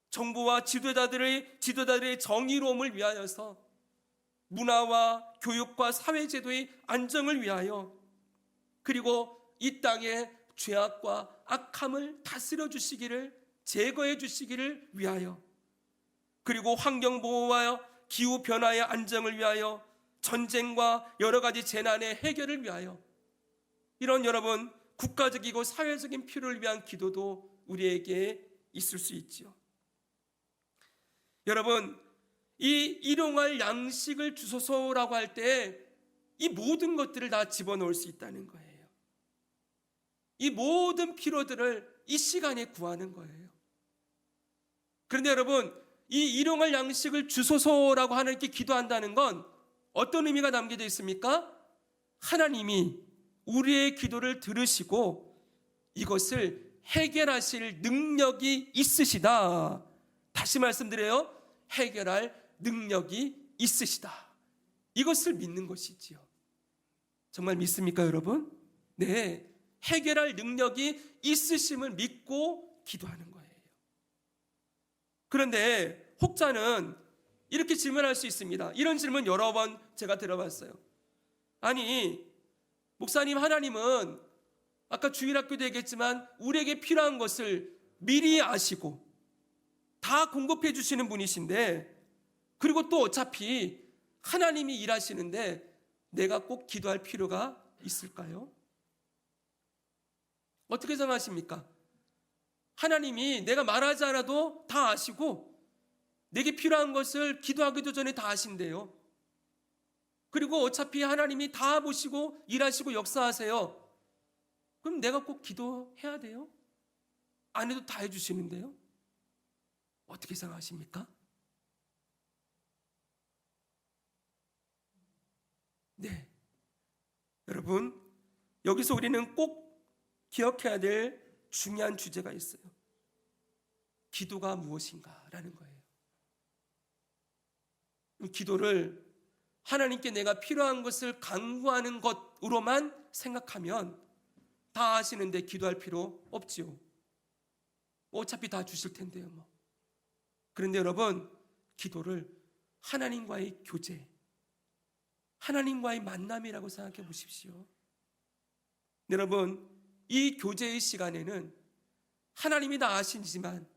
정부와 지도자들의 정의로움을 위하여서, 문화와 교육과 사회제도의 안정을 위하여, 그리고 이 땅의 죄악과 악함을 다스려 주시기를, 제거해 주시기를 위하여, 그리고 환경보호와 기후변화의 안정을 위하여, 전쟁과 여러 가지 재난의 해결을 위하여, 이런 여러분 국가적이고 사회적인 필요를 위한 기도도 우리에게 있을 수 있지요. 여러분, 이 일용할 양식을 주소서라고 할 때 이 모든 것들을 다 집어넣을 수 있다는 거예요. 이 모든 필요들을 이 시간에 구하는 거예요. 그런데 여러분, 이 일용할 양식을 주소서라고 하나님께 기도한다는 건 어떤 의미가 담겨져 있습니까? 하나님이 우리의 기도를 들으시고 이것을 해결하실 능력이 있으시다. 다시 말씀드려요. 해결할 능력이 있으시다. 이것을 믿는 것이지요. 정말 믿습니까, 여러분? 네, 해결할 능력이 있으심을 믿고 기도하는 거예요. 그런데 혹자는 이렇게 질문할 수 있습니다. 이런 질문 여러 번 제가 들어봤어요. 아니, 목사님, 하나님은 아까 주일학교도 얘기했지만 우리에게 필요한 것을 미리 아시고 다 공급해 주시는 분이신데, 그리고 또 어차피 하나님이 일하시는데 내가 꼭 기도할 필요가 있을까요? 어떻게 생각하십니까? 하나님이 내가 말하지 않아도 다 아시고 내게 필요한 것을 기도하기도 전에 다 아신대요. 그리고 어차피 하나님이 다 보시고 일하시고 역사하세요. 그럼 내가 꼭 기도해야 돼요? 안 해도 다 해주시는데요? 어떻게 생각하십니까? 네, 여러분, 여기서 우리는 꼭 기억해야 될 중요한 주제가 있어요. 기도가 무엇인가라는 거예요. 기도를 하나님께 내가 필요한 것을 간구하는 것으로만 생각하면 다 아시는데 기도할 필요 없지요. 어차피 다 주실 텐데요, 뭐. 그런데 여러분, 기도를 하나님과의 교제, 하나님과의 만남이라고 생각해 보십시오. 여러분, 이 교제의 시간에는 하나님이 다 아시지만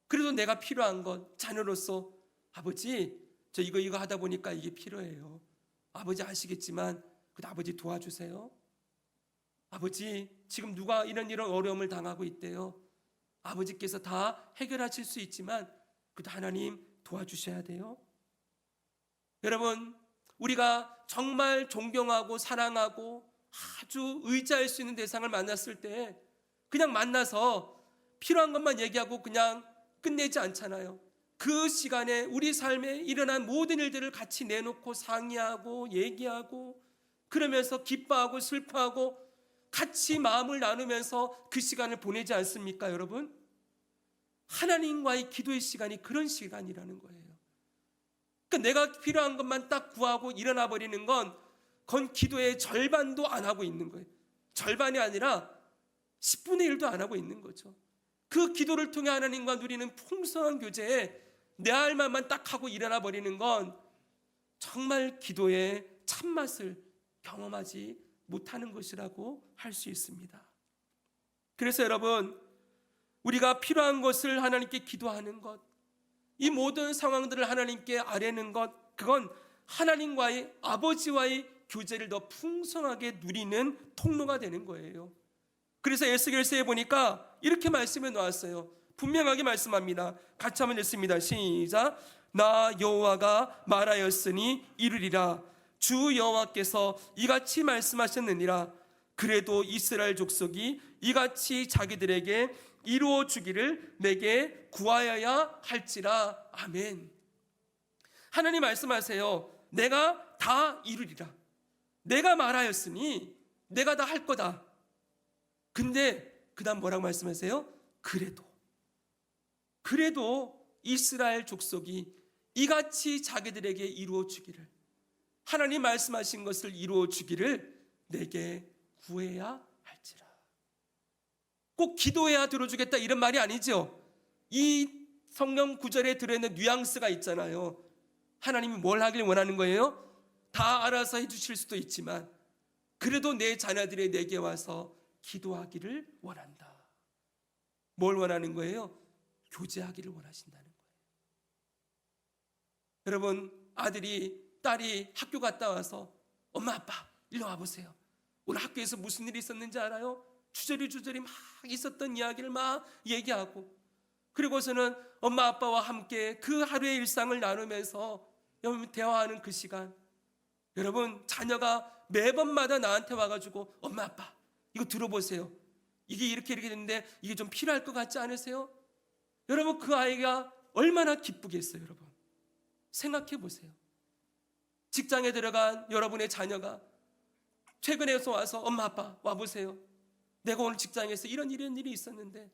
그래도 내가 필요한 것, 자녀로서 아버지, 저 이거 하다 보니까 이게 필요해요. 아버지 아시겠지만 그래도 아버지 도와주세요. 아버지, 지금 누가 이런 어려움을 당하고 있대요. 아버지께서 다 해결하실 수 있지만 그래도 하나님 도와주셔야 돼요. 여러분, 우리가 정말 존경하고 사랑하고 아주 의지할 수 있는 대상을 만났을 때 그냥 만나서 필요한 것만 얘기하고 그냥 끝내지 않잖아요. 그 시간에 우리 삶에 일어난 모든 일들을 같이 내놓고 상의하고 얘기하고 그러면서 기뻐하고 슬퍼하고 같이 마음을 나누면서 그 시간을 보내지 않습니까, 여러분? 하나님과의 기도의 시간이 그런 시간이라는 거예요. 그러니까 내가 필요한 것만 딱 구하고 일어나 버리는 그건 기도의 절반도 안 하고 있는 거예요. 절반이 아니라 10분의 1도 안 하고 있는 거죠. 그 기도를 통해 하나님과 누리는 풍성한 교제에 내 할 말만 딱 하고 일어나 버리는 건 정말 기도의 참맛을 경험하지 못하는 것이라고 할 수 있습니다. 그래서 여러분, 우리가 필요한 것을 하나님께 기도하는 것, 이 모든 상황들을 하나님께 아뢰는 것, 그건 하나님과의, 아버지와의 교제를 더 풍성하게 누리는 통로가 되는 거예요. 그래서 에스겔서에 보니까 이렇게 말씀해 놓았어요. 분명하게 말씀합니다. 같이 한번 읽습니다. 시작. 나 여호와가 말하였으니 이루리라. 주 여호와께서 이같이 말씀하셨느니라. 그래도 이스라엘 족속이 이같이 자기들에게 이루어 주기를 내게 구하여야 할지라. 아멘. 하나님 말씀하세요. 내가 다 이루리라. 내가 말하였으니 내가 다 할 거다. 근데 그 다음 뭐라고 말씀하세요? 그래도 이스라엘 족속이 이같이 자기들에게 이루어 주기를, 하나님 말씀하신 것을 이루어 주기를 내게 구해야 할지라. 꼭 기도해야 들어주겠다 이런 말이 아니죠. 이 성경 구절에 들어있는 뉘앙스가 있잖아요. 하나님이 뭘 하길 원하는 거예요? 다 알아서 해주실 수도 있지만 그래도 내 자녀들이 내게 와서 기도하기를 원한다. 뭘 원하는 거예요? 교제하기를 원하신다는 거예요. 여러분, 아들이, 딸이 학교 갔다 와서 엄마 아빠 일로 와보세요. 오늘 학교에서 무슨 일이 있었는지 알아요? 주저리 막 있었던 이야기를 막 얘기하고, 그리고서는 엄마 아빠와 함께 그 하루의 일상을 나누면서 여러분 대화하는 그 시간, 여러분 자녀가 매번마다 나한테 와가지고 엄마 아빠 이거 들어보세요. 이게 이렇게 됐는데 이게 좀 필요할 것 같지 않으세요? 여러분 그 아이가 얼마나 기쁘겠어요. 여러분 생각해 보세요. 직장에 들어간 여러분의 자녀가 최근에서 와서 엄마 아빠 와보세요. 내가 오늘 직장에서 이런 일이 있었는데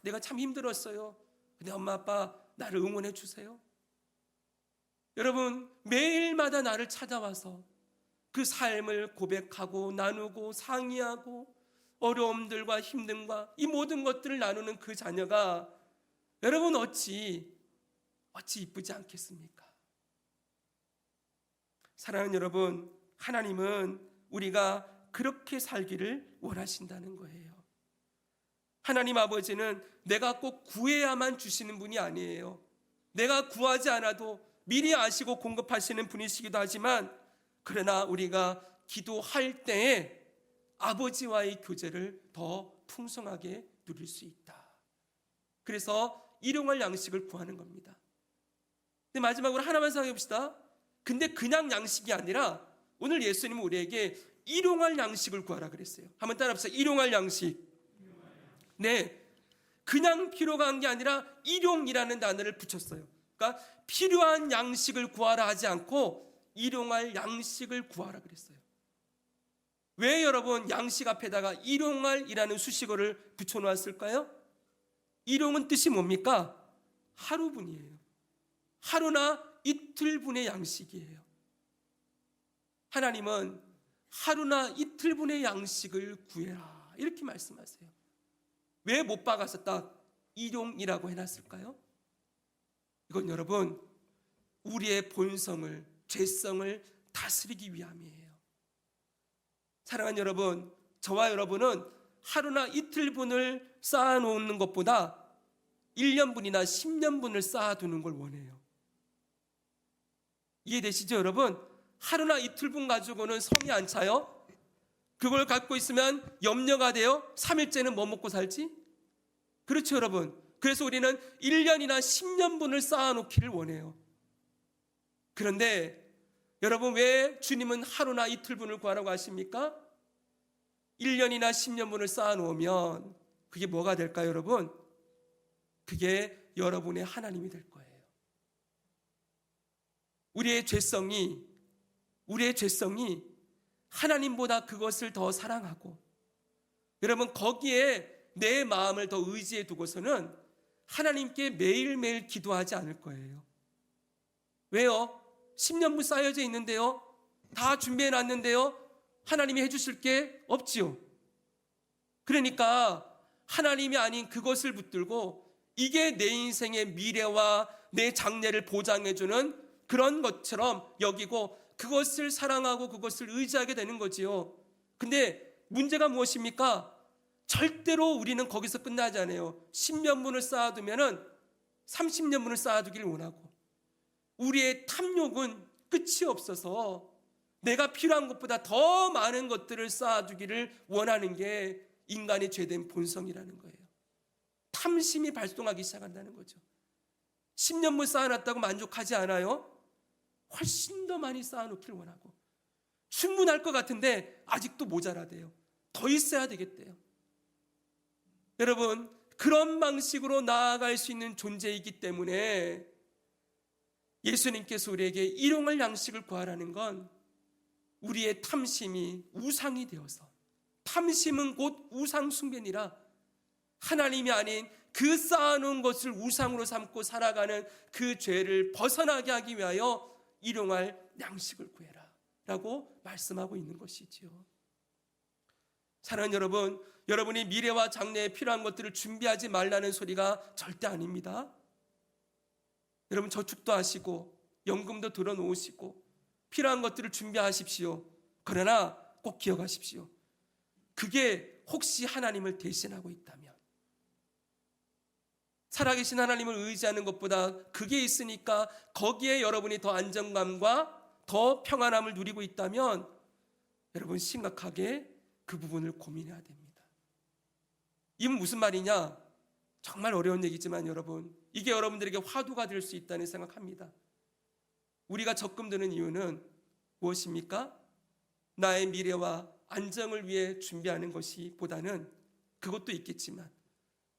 내가 참 힘들었어요. 근데 엄마 아빠 나를 응원해 주세요. 여러분 매일마다 나를 찾아와서 그 삶을 고백하고 나누고 상의하고 어려움들과 힘듦과 이 모든 것들을 나누는 그 자녀가 여러분 어찌 이쁘지 않겠습니까? 사랑하는 여러분, 하나님은 우리가 그렇게 살기를 원하신다는 거예요. 하나님 아버지는 내가 꼭 구해야만 주시는 분이 아니에요. 내가 구하지 않아도 미리 아시고 공급하시는 분이시기도 하지만, 그러나 우리가 기도할 때에 아버지와의 교제를 더 풍성하게 누릴 수 있다. 그래서 일용할 양식을 구하는 겁니다. 근데 마지막으로 하나만 생각해 봅시다. 근데 그냥 양식이 아니라 오늘 예수님은 우리에게 일용할 양식을 구하라 그랬어요. 한번 따라합시다. 일용할 양식. 네, 그냥 필요가 한 게 아니라 일용이라는 단어를 붙였어요. 그러니까 필요한 양식을 구하라 하지 않고 일용할 양식을 구하라 그랬어요. 왜 여러분 양식 앞에다가 일용할이라는 수식어를 붙여놓았을까요? 일용은 뜻이 뭡니까? 하루분이에요. 하루나 이틀분의 양식이에요. 하나님은 하루나 이틀분의 양식을 구해라 이렇게 말씀하세요. 왜 못 박아서 딱 일용이라고 해놨을까요? 이건 여러분 우리의 본성을, 죄성을 다스리기 위함이에요. 사랑하는 여러분, 저와 여러분은 하루나 이틀분을 쌓아놓는 것보다 1년분이나 10년분을 쌓아두는 걸 원해요. 이해되시죠 여러분? 하루나 이틀분 가지고는 성이 안 차요. 그걸 갖고 있으면 염려가 돼요. 3일째는 뭐 먹고 살지? 그렇죠 여러분. 그래서 우리는 1년이나 10년분을 쌓아놓기를 원해요. 그런데 여러분 왜 주님은 하루나 이틀분을 구하라고 하십니까? 1년이나 10년분을 쌓아놓으면 그게 뭐가 될까요 여러분? 그게 여러분의 하나님이 될 거예요. 우리의 죄성이 하나님보다 그것을 더 사랑하고 여러분, 거기에 내 마음을 더 의지해 두고서는 하나님께 매일매일 기도하지 않을 거예요. 왜요? 10년분 쌓여져 있는데요. 다 준비해 놨는데요. 하나님이 해주실 게 없지요. 그러니까 하나님이 아닌 그것을 붙들고 이게 내 인생의 미래와 내 장래를 보장해주는 그런 것처럼 여기고 그것을 사랑하고 그것을 의지하게 되는 거지요. 근데 문제가 무엇입니까? 절대로 우리는 거기서 끝나지 않아요. 10년분을 쌓아두면은 30년분을 쌓아두기를 원하고, 우리의 탐욕은 끝이 없어서 내가 필요한 것보다 더 많은 것들을 쌓아두기를 원하는 게 인간의 죄된 본성이라는 거예요. 탐심이 발동하기 시작한다는 거죠. 10년분 쌓아놨다고 만족하지 않아요. 훨씬 더 많이 쌓아놓기를 원하고, 충분할 것 같은데 아직도 모자라대요. 더 있어야 되겠대요. 여러분, 그런 방식으로 나아갈 수 있는 존재이기 때문에 예수님께서 우리에게 일용할 양식을 구하라는 건 우리의 탐심이 우상이 되어서, 탐심은 곧 우상 숭배니라, 하나님이 아닌 그 쌓아놓은 것을 우상으로 삼고 살아가는 그 죄를 벗어나게 하기 위하여 일용할 양식을 구해라 라고 말씀하고 있는 것이지요. 사랑하는 여러분, 여러분이 미래와 장래에 필요한 것들을 준비하지 말라는 소리가 절대 아닙니다. 여러분, 저축도 하시고 연금도 들어놓으시고 필요한 것들을 준비하십시오. 그러나 꼭 기억하십시오. 그게 혹시 하나님을 대신하고 있다면, 살아계신 하나님을 의지하는 것보다 그게 있으니까 거기에 여러분이 더 안정감과 더 평안함을 누리고 있다면 여러분, 심각하게 그 부분을 고민해야 됩니다. 이건 무슨 말이냐? 정말 어려운 얘기지만 여러분, 이게 여러분들에게 화두가 될 수 있다는 생각합니다. 우리가 적금 드는 이유는 무엇입니까? 나의 미래와 안정을 위해 준비하는 것이 보다는, 그것도 있겠지만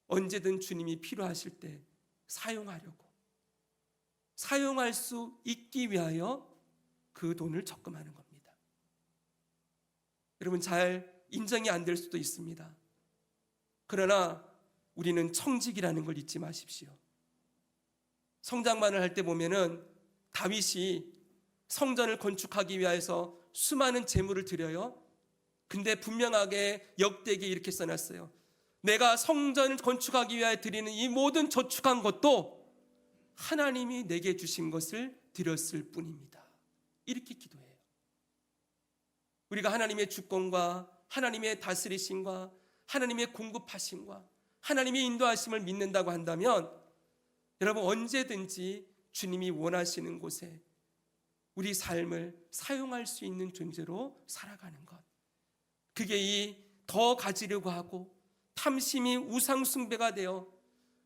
언제든 주님이 필요하실 때 사용하려고, 사용할 수 있기 위하여 그 돈을 적금하는 겁니다. 여러분, 잘 인정이 안 될 수도 있습니다. 그러나 우리는 청직이라는 걸 잊지 마십시오. 성장만을 할 때 보면은 다윗이 성전을 건축하기 위해서 수많은 재물을 드려요. 근데 분명하게 역대기에 이렇게 써놨어요. 내가 성전을 건축하기 위하여 드리는 이 모든 저축한 것도 하나님이 내게 주신 것을 드렸을 뿐입니다. 이렇게 기도해요. 우리가 하나님의 주권과 하나님의 다스리심과 하나님의 공급하심과 하나님의 인도하심을 믿는다고 한다면 여러분, 언제든지 주님이 원하시는 곳에 우리 삶을 사용할 수 있는 존재로 살아가는 것, 그게 이 더 가지려고 하고 탐심이 우상 숭배가 되어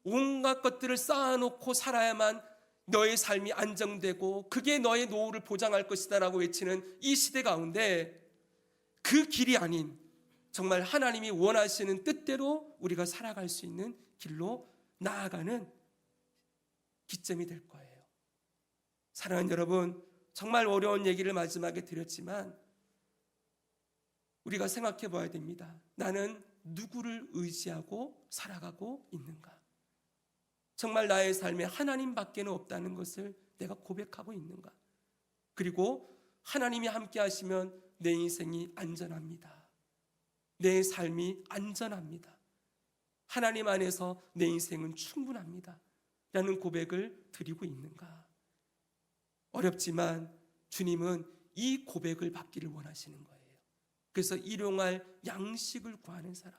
온갖 것들을 쌓아놓고 살아야만 너의 삶이 안정되고 그게 너의 노후를 보장할 것이다 라고 외치는 이 시대 가운데 그 길이 아닌 정말 하나님이 원하시는 뜻대로 우리가 살아갈 수 있는 길로 나아가는 기점이 될 거예요. 사랑하는 여러분, 정말 어려운 얘기를 마지막에 드렸지만 우리가 생각해 봐야 됩니다. 나는 누구를 의지하고 살아가고 있는가? 정말 나의 삶에 하나님밖에는 없다는 것을 내가 고백하고 있는가? 그리고 하나님이 함께 하시면 내 인생이 안전합니다. 내 삶이 안전합니다. 하나님 안에서 내 인생은 충분합니다 라는 고백을 드리고 있는가? 어렵지만 주님은 이 고백을 받기를 원하시는 거예요. 그래서 일용할 양식을 구하는 사람,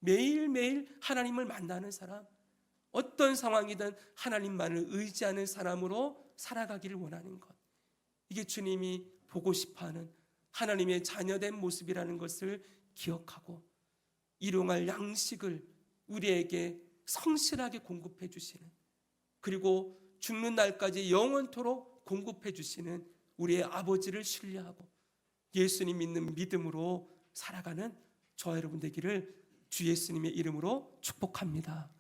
매일매일 하나님을 만나는 사람, 어떤 상황이든 하나님만을 의지하는 사람으로 살아가기를 원하는 것, 이게 주님이 보고 싶어하는 하나님의 자녀된 모습이라는 것을 기억하고 일용할 양식을 우리에게 성실하게 공급해 주시는, 그리고 죽는 날까지 영원토록 공급해 주시는 우리의 아버지를 신뢰하고 예수님 믿는 믿음으로 살아가는 저와 여러분 되기를 주 예수님의 이름으로 축복합니다.